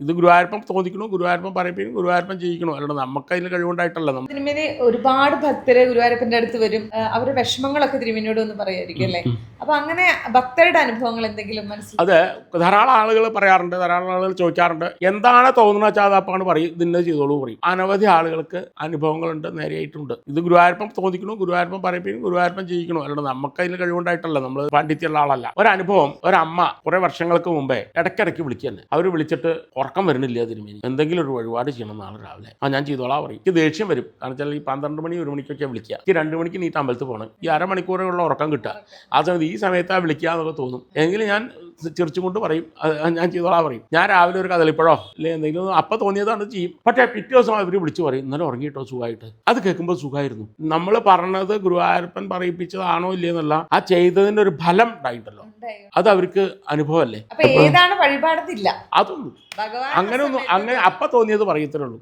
ഇത് ഗുരുവായൂരപ്പൻ തോന്നിക്കണോ, ഗുരുവായൂരപ്പൻ പറയിപ്പിക്കും, ഗുരുവായൂരപ്പൻ ചെയ്യിക്കണോ, അല്ലാണ്ട് നമുക്ക് അതിൽ കഴിവുണ്ടായിട്ടല്ല. തിരുമേനി ഒരുപാട് ഭക്തര് ഗുരുവായൂരപ്പന്റെ അടുത്ത് വരും, അവരുടെ വിഷമങ്ങളൊക്കെ തിരുമേനിയോട് ഒന്ന് പറയായിരിക്കും അല്ലേ? അപ്പൊ അങ്ങനെ ഭക്തരുടെ അനുഭവങ്ങൾ എന്തെങ്കിലും മനസ്സിൽ? അത് ധാരാളം ആളുകൾ പറയാറുണ്ട്, ധാരാളം ആളുകൾ ചോദിക്കാറുണ്ട്. എന്താണ് തോന്നുന്ന വെച്ചാൽ അതപ്പാണ് പറയും, ഇതിന്നെ ചെയ്തോളൂ പറയും. അനവധി ആളുകൾക്ക് അനുഭവങ്ങളുണ്ട്, നേരെയായിട്ടുണ്ട്. ഇത് ഗുരുവായൂരപ്പൻ തോന്നിക്കണോ, ഗുരുവായൂരപ്പൻ പറയിപ്പിക്കും, ഗുരുവായൂരപ്പൻ ചെയ്യിക്കണോ, അല്ലാണ്ട് നമുക്ക് അതിൽ കഴിവുണ്ടായിട്ടല്ല, നമ്മൾ പാണ്ഡിത്യമുള്ള ആളല്ല. ഒരനുഭവം, ഒരമ്മ കുറെ വർഷങ്ങൾക്ക് മുമ്പേ ഇടയ്ക്കിടയ്ക്ക് വിളിക്കുന്നത്, അവർ വിളിച്ചിട്ട് ഉറക്കം വരുന്നില്ല തിരുമേനി, എന്തെങ്കിലും ഒരു വഴിപാട് ചെയ്യണം നാളെ രാവിലെ. ഞാൻ ചെയ്തോളാം പറയും. എനിക്ക് ദേഷ്യം വരും, കാരണം വെച്ചാൽ ഈ 12 മണി 1 മണിക്കൊക്കെ വിളിക്കുക, ഈ 2 മണിക്ക് നീറ്റ് അമ്പലത്തിൽ പോകണം, ഈ അരമണിക്കൂറുള്ള ഉറക്കം കിട്ടുക, ആ സമയത്ത് ഈ സമയത്താണ് വിളിക്കുക എന്നൊക്കെ തോന്നും. എങ്കിലും ഞാൻ ചിരിച്ചും കൊണ്ട് പറയും, ഞാൻ ചെയ്തോളാം പറയും. ഞാൻ രാവിലെ ഒരു കദളിപ്പഴോ അല്ലെങ്കിൽ എന്തെങ്കിലും അപ്പം തോന്നിയതാണ് ചെയ്യും. പക്ഷേ പിറ്റേ ദിവസം അവർ വിളിച്ചു പറയും, ഇന്നലെ ഉറങ്ങിയിട്ടോ സുഖമായിട്ട്. അത് കേൾക്കുമ്പോൾ സുഖമായിരുന്നു. നമ്മൾ പറഞ്ഞത് ഗുരുവായൂരപ്പൻ പറയിപ്പിച്ചതാണോ ഇല്ലയെന്നല്ല, ആ ചെയ്തതിൻ്റെ ഒരു ഫലം ഉണ്ടായിട്ടല്ലോ, അത് അവർക്ക് അനുഭവമല്ലേ. ഏതാണ് വഴിപാടെന്നില്ല, അതൊന്നും അങ്ങനെ അപ്പം തോന്നിയത് പറയത്തേ ഉള്ളൂ.